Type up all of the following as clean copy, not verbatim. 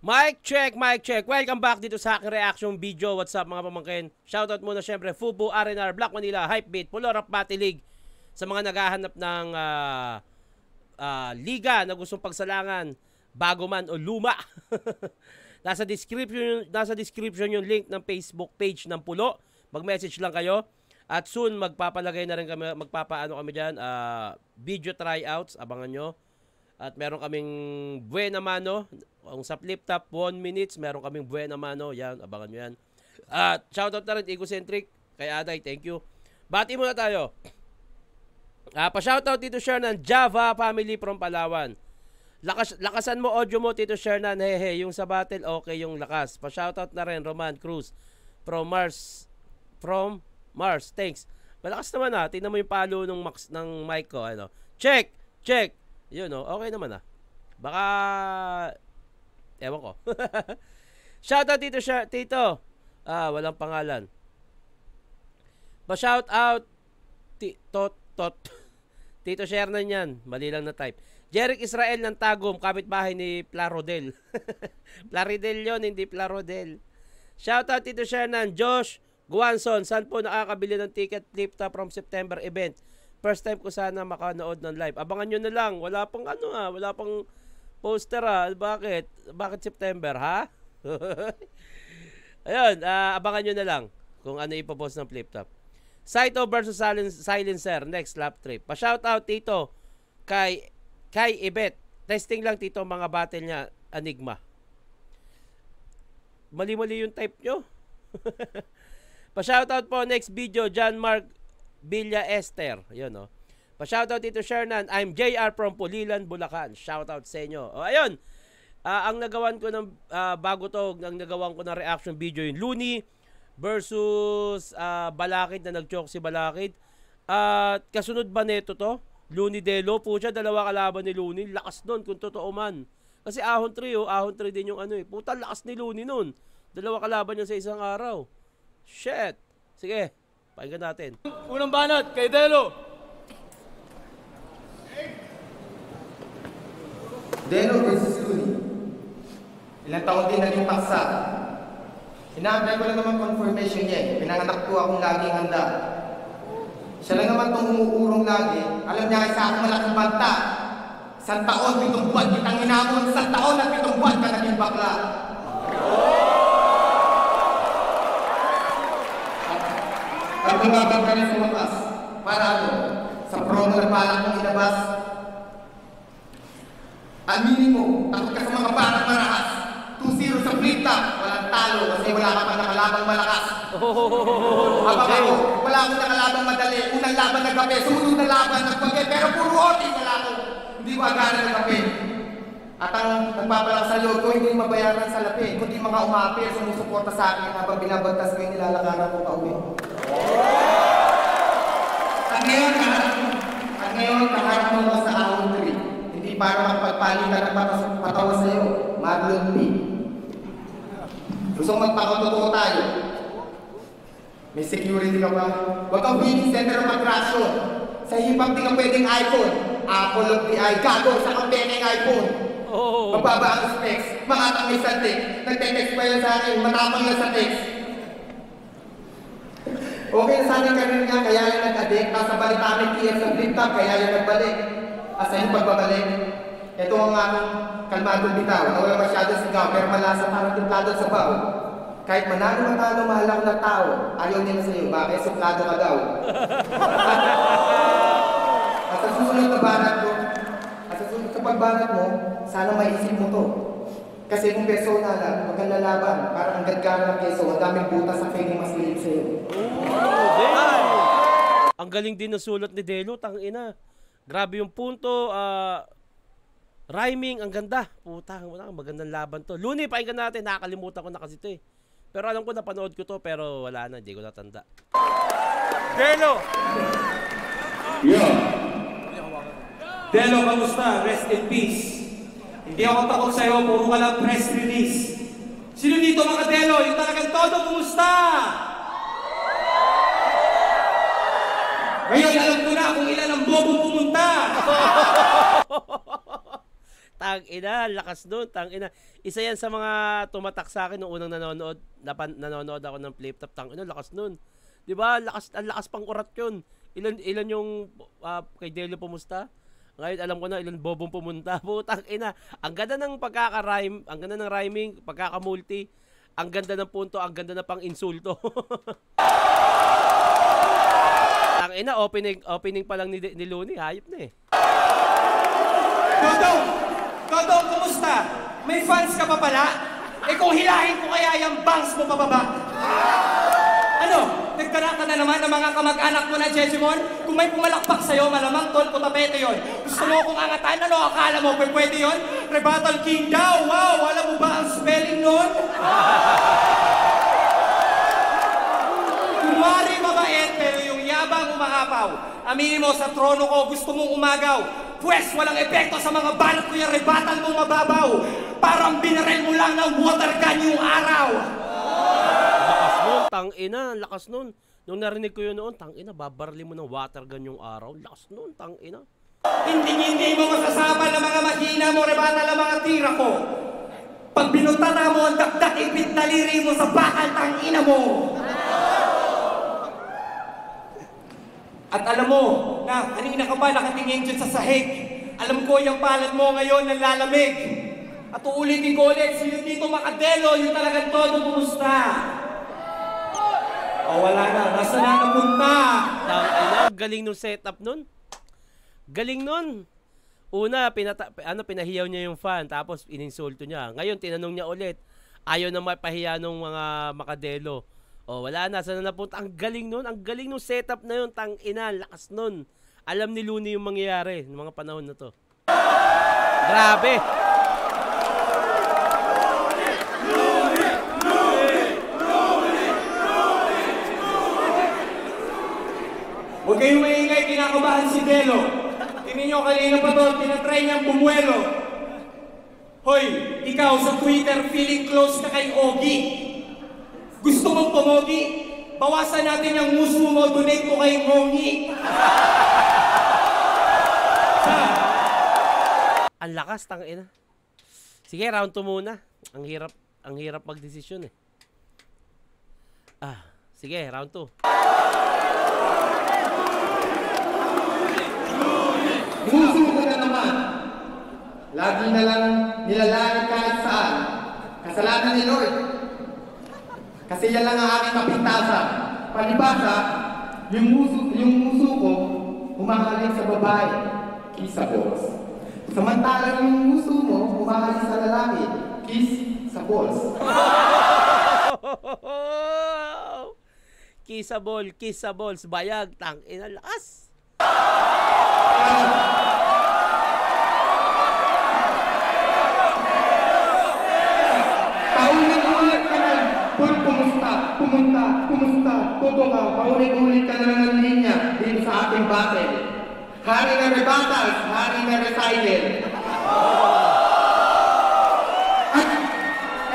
Mic check, mic check. Welcome back dito sa aking reaction video. What's up mga pamangkin? Shoutout muna syempre Fubu, RNR, Black Manila, Hypebeat, Pulorap, Batilig. Sa mga naghahanap ng liga na gustong pagsalangan, bago man o luma. nasa description yung link ng Facebook page ng Pulo. Mag-message lang kayo. At soon magpapalagay na rin kami, magpapaano kami diyan, video tryouts, abangan nyo. At meron kaming buena mano, kung sa flip top 1 minutes, meron kaming buena mano, yan, abangan nyo yan. At shoutout na rin Egocentric, kay Aday, thank you. Bati muna tayo. Pa-shoutout Tito Shernan, Java Family from Palawan. Lakasan mo audio mo Tito Shernan, hehe, yung sa battle okay yung lakas. Pa-shoutout na rin Roman Cruz from Mars, thanks. Malakas naman tingnan mo yung palo ng mic ko, ano. Check. Yun okay naman Baka ewan ko. Shoutout Tito. Walang pangalan. Pa-shoutout Tito Shernan yan. Mali lang na type. Jeric Israel ng Tagum, kapitbahay ni Plarodel. Plaridel yon, hindi Plarodel. Shoutout Tito Shernan. Josh Guanson, saan po nakakabili ng ticket flip top from September event? First time ko sana makanood ng live. Abangan nyo na lang. Wala pang wala pang poster Bakit? Bakit September, ha? Ayun, abangan nyo na lang kung ano ipopost ng flip top. Saito versus Silencer, next lap trip. Pa-shoutout Tito kay Ibet. Testing lang Tito mga battle niya, Enigma. Mali-mali yung type nyo. Pa-shoutout po next video, John Mark Villa Esther. Yun Pa-shoutout Tito Shernan. I'm JR from Pulilan, Bulacan. Shoutout sa inyo. Ayun. Ang nagawan ko ng ang nagawan ko ng reaction video yung Looney versus Balakid na nag-choke si Balakid. Kasunod ba neto to? Looney Delo po siya, dalawa kalaban ni Looney. Lakas nun kung totoo man. Kasi ahon 3 din yung Puta, lakas ni Looney nun. Dalawa kalaban niya sa isang araw. Shit. Sige. Pakinggan natin. Unang banat kay Delo. Delo versus Looney. Ilang taon din naging paksa. Inaantay ko lang naman confirmation niya Pinanganak ko akong laging handa. Siya lang naman itong umuurong lagi. Alam niya isa akong malaking banta. 1 taon, 7 buwan, kitang hinamon. 1 taon at 7 buwan ka naging bakla. At lumabang ka rin sa wakas. Para sa promo na balak mong inabas. Aminin mo, takot ka sa mga batang marahas. 2-0 sa flip top. Walang talo kasi wala ka pa nakalabang malakas. Habang ako, wala akong nakalabang madali. Unang laban ng kape, sumunod na laban ng pagke. Pero puro oting wala ako. Hindi ko agana ng kape. At ang nagpapalak sa loob ko, hindi mabayaran sa lapi. Kundi mga umapir, sumusuporta sa akin habang binabagtas ko yung nilalakaran ko pauwi. At ngayon, kaharap mo ko sa ahon 3. Hindi para magpagpalitan ng patawa sa iyo. Marlon P. Gusto magpakatotoo tayo. May security ka ba? Huwag kang feeling center of attraction. Sa hip-hop di ka pwedeng iPhone. Apple of the eye. Gago sa kang pekeng iPhone. Mababa ang specs. Mga tangay sa text. Nagte-text pa yan sa akin. Matapang lang sa text. Okay na sana ka rin nga. Kaya yung nag-addict. Nasa balitamit TF sa flip top. Kaya yung nagbalik. Asa yung pagbabalik. Ito ang aking kalmadong bitaw. Na wala masyadong sigaw. Pero malasa parang timplado sa baw. Kahit manalo mahal ako ng tao, ayaw nila sa'yo, bakit suplado ka daw? At sa susunod na banat mo, at sa susunod sa pagbanat mo, sana maisip mo to. Kasi kung persona lang, huwag kang lalaban, parang ang gadgara ng keso, ang daming butas ang pwedeng masilip sa'yo. Ang galing din ng sulat ni Delo, tangina. Grabe yung punto, rhyming, ang ganda. Putang, magandang laban to. Looney, pakinggan natin, nakakalimutan ko na kasi ito Pero alam ko napanood ko to pero wala na, hindi ko natanda. Delo! Yo! Delo, kamusta? Rest in peace. Hindi ako takot sa'yo, puro ka lang press release. Sino dito mga Delo? Yung talagang todo, kumusta? Ngayon alam ko na kung ilan ang bobo pumunta. Tang-ina, lakas nun, tang-ina. Isa yan sa mga tumatak sa akin nung unang nanonood ako ng flip top. Tang-ina, lakas nun. 'Di ba? Ang lakas pang urat 'yun. Ilan yung kay Delo pumusta? Ngayon alam ko na ilan bobong pumunta. Putang ina. Ang ganda ng pagkaka-rhyme, ang ganda ng rhyming, pagkaka-multi. Ang ganda ng punto, ang ganda na pang insulto. Ang ina, opening pa lang ni Looney, hayop na eh. Dodong, kumusta? May fans ka pa pala? Eh kung hilahin ko kaya yung bangs mo pababa? Ano? Nagtara ka na naman ng mga kamag-anak mo na Jejimon? Kung may pumalakpak sa'yo, malamang tol ko tapete yon. Gusto mo kong angatan? Ano akala mo? Pwede yon? Rebuttal King daw! Wow! Alam mo ba ang spelling nun? Kumari mabait, pero yung yabang umaapaw. Aminin mo sa trono ko, gusto mong umagaw. Pwes, walang epekto sa mga banat ko yung rebuttal mo mababaw. Parang binarel mo lang ng water gun yung araw. Lakas nun, tang-ina, lakas nun. Nung narinig ko yun noon, tang-ina, babarli mo ng water gun yung araw. Lakas nun, tang-ina. Hindi mo masasabal ng mga mahina mo, rebuttal ang mga tira ko. Pag binutara mo ang dakdak, ipit na liri mo sa bakal, tang-ina mo. At alam mo na kanina ka ba nakatingin dyan sa sahig? Alam ko yung palad mo ngayon nanlalamig. At uulitin ko ulit, sino dito makadelo, yung talagang todo kumusta? O wala na, nasa na napunta? Galing nung setup nun. Galing nun. Una, pinahiyaw niya yung fan, tapos ininsulto niya. Ngayon, tinanong niya ulit. Ayaw na mapahiya nung mga makadelo. O wala na, sana napunta. Ang galing nun, ang galing nung setup na yun, tang-ina, lakas nun. Alam ni Looney yung mangyayari ng mga panahon na to. Grabe. Huwag kayong maingay, kinakabahan si Delo. Tingnan nyo kanina pa to, tinatry niyang bumuelo. Hoy, ikaw sa Twitter feeling close ka kay Ogie. Gusto mong pumogi? Bawasan natin yung muso mo, donate ko kay Mongi. Ang lakas, tangina. Sige, round 2 muna. Ang hirap magdesisyon eh. Sige, round 2. Muso ko na naman. Lagi na lang nilalangit kahit saan. Kasalanan ni Lord. Kasi yan lang ang aking mapintasan. Palibasa, yung muso ko, humahalin sa babae, kiss sa balls. Samantalang yung muso mo, humahalin sa lalaki, kiss sa balls. Kiss sa balls, bayag, tangina, lakas. Paulit-ulit ka na, kumusta, todo ka, paulit-ulit ka na ng linya dito sa ating battle. Hari na rebuttals, hari na recycle. At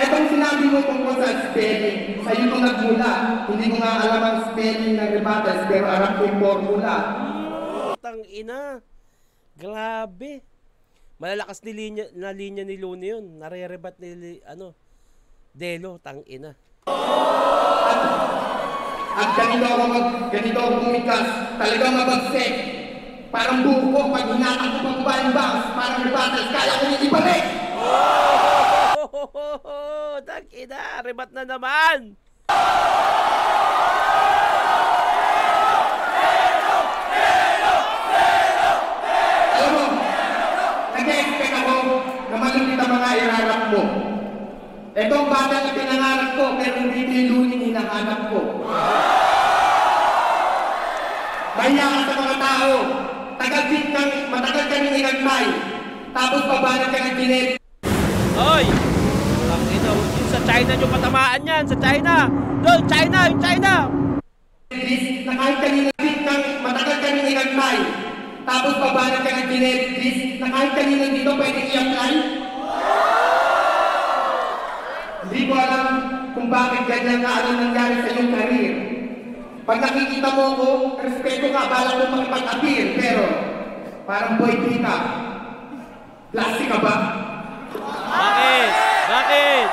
etong sinabi mo tungkol sa spelling, sa'yo ko nagmula. Hindi ko nga alam ang spelling ng rebuttals, pero alam ko yung formula. Tangina, grabe. Malalakas na linya ni Looney yun. Nare-rebat ni Delo, tangina. At ganito ako bumikas, talagang mabagsik. Parang buko, pag hinatak ko pang bangs, parang rebuttals, kaya ko yung ibalik. Tangina, rebat na naman. Alam mo, nag-expect ako na malupit ang mga iharap mo. Itong bata na pinangarap ko, pero hindi ni Looney hinahanap ko. Mahiya ka sa mga tao, matagal ka nang inagmay, tapos pabanag ka ng dinit. Oy! Tangina, yung sa China nyo patamaan yan, sa China! Doon, China! Yung China! Na kahit kanina matagal ka nang inagmay, tapos pabanag ka ng dinit, na kahit kanina dito pwede i-apply. Hindi ko alam kung bakit ganyan na ano nangyari sa iyong karir. Pag nakikita mo ko, respeto ka, bala mo makipag-appeal, pero parang boy ka. Plastic ka ba? Bakit? Bakit?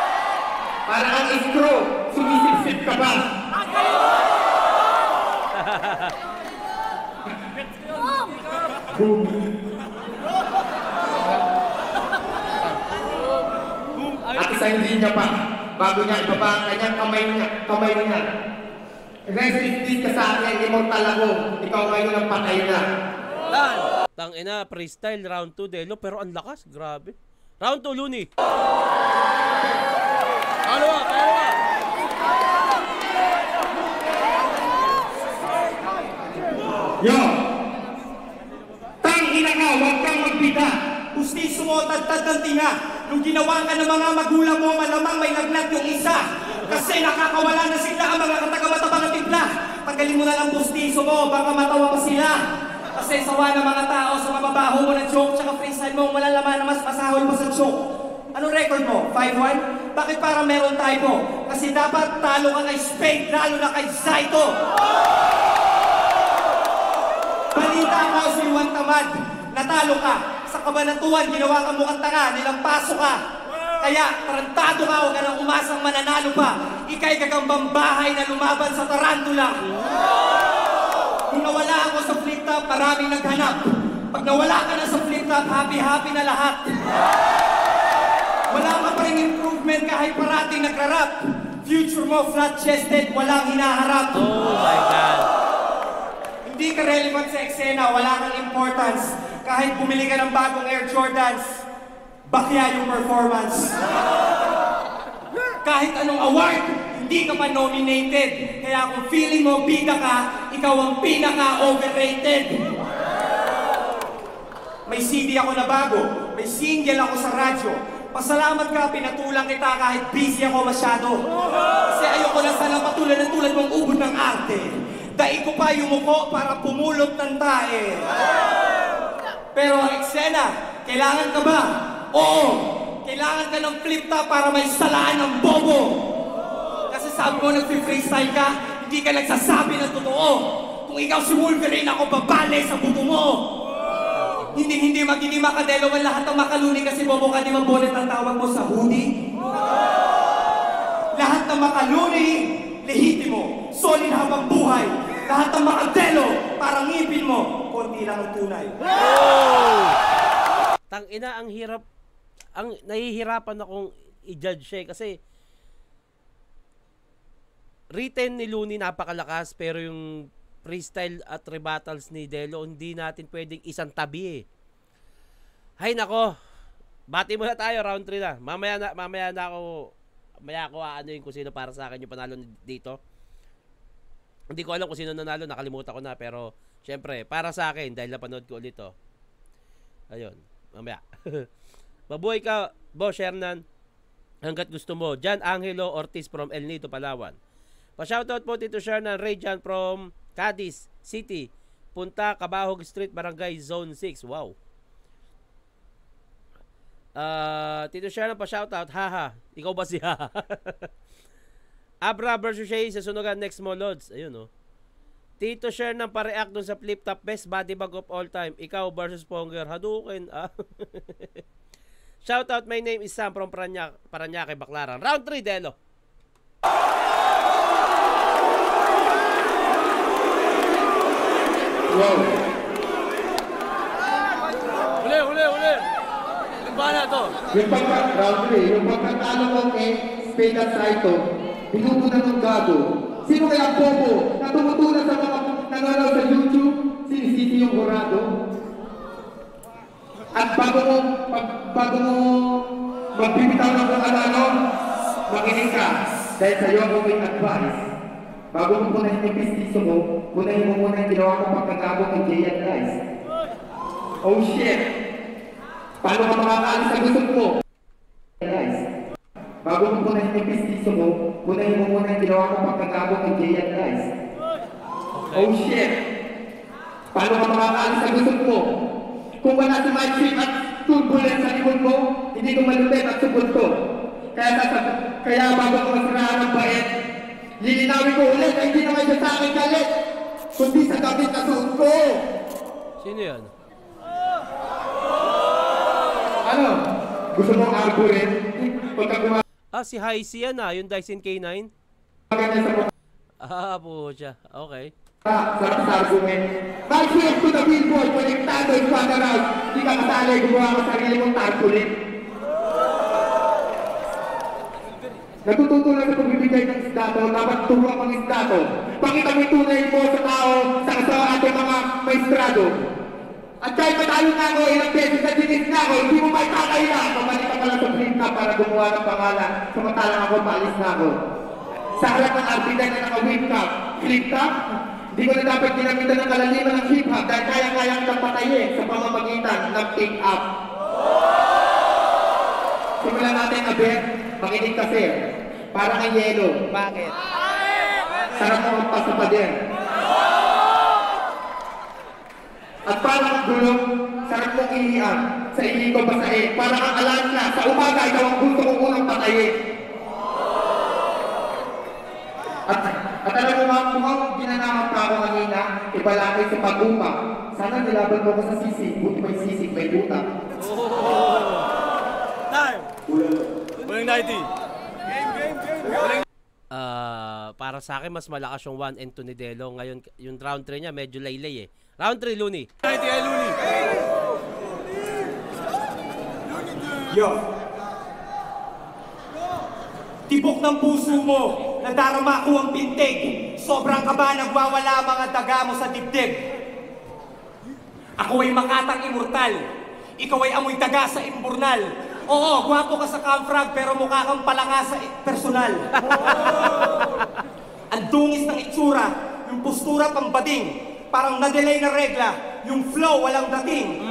Para kang screw, sumisip-sip ka ba? At isang linya pa, bago niya ibaba ang kanyang kamay niya. Rest in peace ka sa akin, immortal ako, ikaw ngayon ang patay na. Tangina, freestyle, round 2, Delo, pero ang lakas, grabe. Round 2, Looney. Kalawa. Yo! Tangina ka, huwag kang magbida. Gustiso mo, tagtad ng tinga. Nung ginawa ka ng mga magulang mo, malamang may lagnat yung isa. Kasi nakakawala na sila ang mga katagamatabang na timpla. Tanggalin mo na lang gustiso mo, baka matawa pa sila. Kasi sawa ng mga tao sa mababaho mo na joke, tsaka freestyle mo, wala laman na mas masahol pa sa joke. Anong record mo? 5-1? Bakit parang meron typo? Kasi dapat talo ka kay Spade, lalo na kay Zaito. Balita ka o si Juan Tamad, natalo ka. Sa kabanatuan, ginawa ka mukhang tanga, nilang paso ka. Kaya, tarantado ka, huwag ka nang umasang mananalo pa. Ika'y gagambang bahay na lumaban sa tarantula. Kung nawala ako sa flip-top, maraming naghanap. Pag nawala ka na sa flip-top, happy-happy na lahat. Wala ka pa rin improvement kahit parating nagrarap. Future mo flat-chested, walang hinaharap. Oh my God. Hindi ka relevant sa eksena, wala kang importance. Kahit bumili ka ng bagong Air Jordans, bakya yung performance. Kahit anong award, hindi ka pa nominated. Kaya kung feeling mo bida ka, ikaw ang pinaka-overrated. May CD ako na bago, may single ako sa radyo. Pasalamat ka, pinatulang kita kahit busy ako masyado. Kasi ayoko na sana patulan ng tulad mong ubod ng arte. Daig ko pa yung muko para pumulot ng tae. Pero eksena, kailangan ka ba? Oo! Kailangan ka ng flip-top para may salaan ng bobo. Kasi sabi mo nag-freestyle ka, hindi ka nagsasabi ng totoo. Kung ikaw si Wolverine, ako babale sa buto mo. Hindi magiging makadelo ang lahat ng makaluni kasi bobo ka, di mabonet ang tawag mo sa hoodie. Lahat ng makaluni, lehitimo, solid habang buhay. Lahat ng makadelo, parang ngipin mo, konti lang ang tunay. Tangina, ang hirap, nahihirapan akong i-judge siya kasi written ni Looney napakalakas pero yung freestyle at rebuttals ni Delo, hindi natin pwedeng isang tabi eh. Hay nako, bati muna tayo, round 3 na. Mamaya ako aanuin kung sino para sa akin yung panalo dito. Hindi ko alam kung sino nanalo, nakalimutan ko na, pero syempre, para sa akin, dahil napanood ko ulit to. Ayun, mamaya. Mabuhay ka, Boss Hernan, hanggat gusto mo. Jan Angelo Ortiz from El Nido, Palawan. Pa-shoutout po Tito Shernan Rayjan from Cadiz City, Punta Cabahog Street, Barangay Zone 6. Wow. Tito Shernan pa-shoutout. Haha, ikaw ba si Haha? Abra versus Shay sa sunugan next mo Lods. Ayun oh. Tito Shernan pa-react dun sa flip top, best body bag of all time. Ikaw versus Ponger. Hadouken. Shoutout, my name is Sam from Paranaque, Baclaran. Round 3, Delo. Wow. Huli. Ilang ba na to? Round 3, yung pagkatalo ko kay Spade at Zaito, binubunan ng gago. Sino kaya ang bobo na tumutunan sa mga nanonood sa YouTube? Sinisisi yung horado. At bago mo magbibitaw ng mga ano, makinig ka. Dahil sa'yo ako may advice. Bago mo punahin yung pistiso mo, punahin mo muna yung ginawa ko pagkagabong kay Jay and guys. Oh shit! Paano ka makakaalis sa gusot mo? Guys, bago mo punahin yung pistiso mo, punahin mo muna yung ginawa ko pagkagabong kay Jay and guys. Oh shit! Paano ka makakaalis sa gusot mo? Kung wala si Mike Ship at turbulence sa likod mo, hindi ko malupit at subot ko. Kaya bago ko masiraan ng bait, lilinawin ko ulit na hindi naman siya sa akin galit, kundi sa gamit na suot ko. Sino yan? Ano? Gusto mo ang arburin? Pagka gumagana Si Heisey yan yung Dyson K9. sa Po siya. Okay. sarap sa argument. Kahit head to the billboard, konektado yung father house, di ka kasali, gumawa ka sarili mong tarpaulin. Natututo lang sa pagbibigay ng isda to, dapat turuan ang isda to. Pakita mo yung tunay mo sa tao, sa ating mga maestrado. At kahit matalo na ako, ilang beses na dinis na ako, hindi mo may kakaila. Pabalik ka pala sa Flipta para gumawa ng pangalan. Samantalang ako, paalis na ako. Sa harap ng arbitan na naka-wake up, Flipta, hindi ko na dapat ginamitan ng kalaliman ng hip-hop dahil kaya-kayang kang patayin sa pamamagitan ng pick-up. Simulan natin, Abet. Makinig kasi. Para kang yelo. Bakit? Sarap mo ang pasapader. At para kang gulong, sarap mong ihian. Sa ihi ko basahin. Para kang alansa. Sa umaga, ikaw ang gusto kong unang patayin. At alam mo nga, mukhang ginanaman pa ako kanina, ibalakay sa pag-upa. Sana nilaban mo ko sa sisig, buti may sisig, may buta. Time! Walang 90. Para sa akin, mas malakas yung 1 and 2 ni Delo. Ngayon, yung round 3 niya, medyo laylay Round 3, Looney. 90 ay Looney. Yo. Tibok ng puso mo, nadarama ko ang pintig. Sobrang kaba, nagwawala mga daga mo sa dibdib. Ako ay makatang immortal. Ikaw ay amoy daga sa imburnal. Oo, gwapo ka sa camfrag pero mukha kang palaka sa personal. Ang dungis ng itsura, yung postura pambading. Parang na-delay na regla, yung flow walang dating.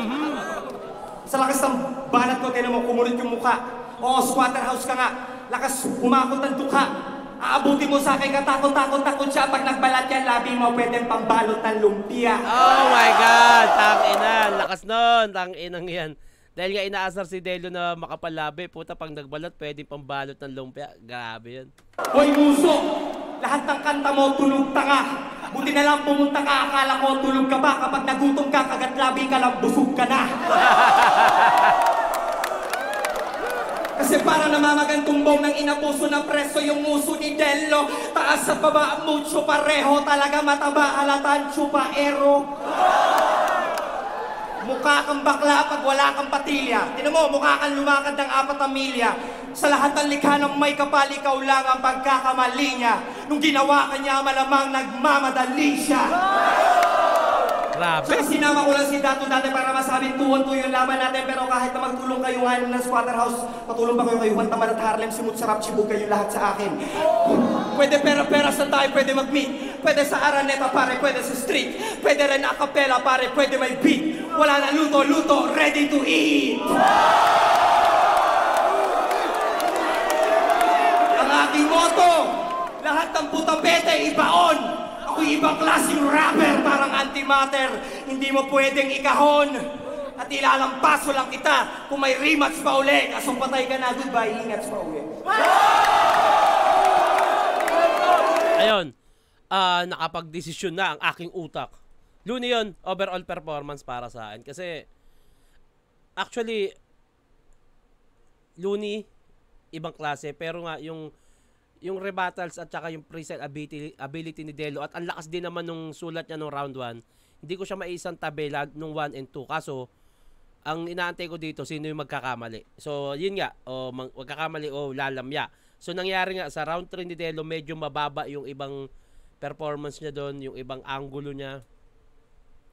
Sa lakas ng banat ko, tinan mo, kumulit yung mukha. Oo, squatter house ka nga. Lakas umakot ng dukha. Aabuti mo sa akin, katakot-takot-takot siya. Pag nagbalat yan, labi mo, pwedeng pambalot ng lumpia. Oh my God! Tangina! Lakas nun! Tanginang yan. Dahil nga inaasar si Delo na makapalabi. Puta, pag nagbalat, pwedeng pambalot ng lumpia. Grabe yan. Hoy, muso! Lahat ng kanta mo, tulog tanga. Buti na lang pumunta ka, akala ko tulog ka ba? Kapag nagutom ka, kagat labi ka lang, busog ka na. Kasi parang namamagang tumbong ng inapuso ng preso yung muso ni Delo. Taas sa baba, mucho pareho. Talaga mataba, halatan, chupaero. Mukha kang bakla pag wala kang patilya. Tinan mo, mukha kang lumakad ng 4 milya. Sa lahat ng likha ng may kapal, ikaw lang ang pagkakamali niya. Nung ginawa ka niya, malamang nagmamadali siya. Grabe. Saka sinama ko lang si Dato dati para masabing 2-2 yung laban natin. Pero kahit na magtulong kayuhan ng squatter house, patulong pa kayo kayuhan, Tamad at Harlem, Simut, Sarap, Chibug kayo lahat sa akin. Pwede pera-pera sa tayo, pwede mag-meet. Pwede sa Araneta pare, pwede sa street. Pwede rin a cappella pare, pwede may beat. Wala na luto-luto, ready to eat. Ang aking motto, lahat ng putapete ibaon. Ako'y ibang klaseng rapper, parang antimatter. Hindi mo pwedeng ikahon. At ilalampaso lang kita kung may rematch pa uli. Kasong patay ka na, goodbye, ingat pa uli. Ayun. Nakapag-desisyon na ang aking utak. Looney yun, overall performance para sa akin. Kasi, actually, Looney, ibang klase. Pero nga, yung rebuttals at saka yung present ability ni Delo at ang lakas din naman nung sulat niya nung round 1, hindi ko siya maisang tabela nung 1 and 2. Kaso, ang inaantay ko dito, sino yung magkakamali. So, yun nga, magkakamali o lalamya. So, nangyari nga, sa round 3 ni Delo, medyo mababa yung ibang performance niya doon, yung ibang angulo niya.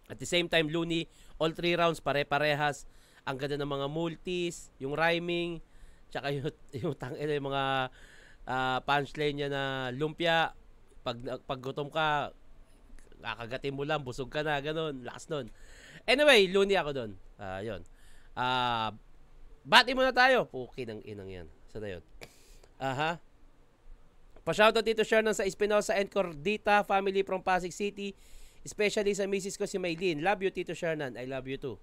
At the same time, Looney, all 3 rounds, pare-parehas. Ang ganda ng mga multis, yung rhyming, tsaka yung mga punchline niya na lumpia, pag gutom ka, kakagatin mo lang, busog ka na, ganun, lakas nun. Anyway, Looney ako dun. Yun. Bati muna tayo. Puki ng inang yan. Sana yun. Pa-shoutout dito, Shernan sa Espinosa and Cordita family from Pasig City. Especially sa misis ko si Maylene. Love you, Tito Shernan. I love you too.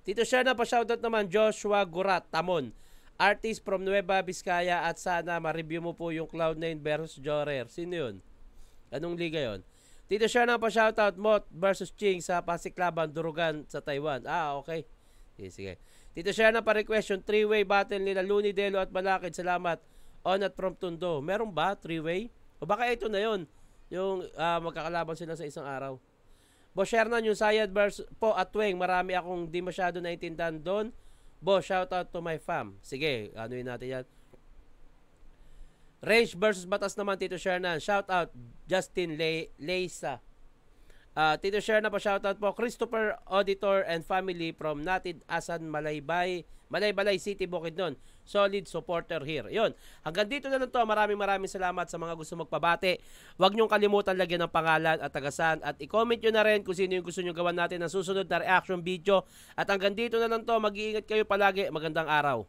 Tito Shernan, pa-shoutout naman Joshua Gurat, Tamon. Artist from Nueva Vizcaya, at sana ma-review mo po yung Cloud9 versus Jorer. Sino yun? Anong liga yun? Tito Shernan, pa-shoutout Mot versus Ching sa Pasig Laban, Durugan sa Taiwan. Okay. Sige. Tito Shernan pa-request yung 3-way battle nila Looney, Delo at Balakid. Salamat. On at from Tondo. Meron ba 3-way? O baka ito na yon, yung magkakalaban sila sa isang araw. Boss Shernan, yung Sayad versus po at Weng, marami akong di masyado naintindihan doon. Boss, shout out to my fam. Sige, anuin natin yan. Rage versus Batas naman, Tito Shernan. Shout out Justin Leisa. Tito Shernan pa shout out po Christopher Auditor and family from Natid Asan Malaybalay City, Bukidnon. Solid supporter here. Yun. Hanggang dito na lang to. Maraming salamat sa mga gusto magpabati. Huwag niyong kalimutan lagyan ng pangalan at tagasan at i-comment nyo na rin kung sino yung gusto nyo gawan natin ng susunod na reaction video. At hanggang dito na lang to. Mag-iingat kayo palagi. Magandang araw.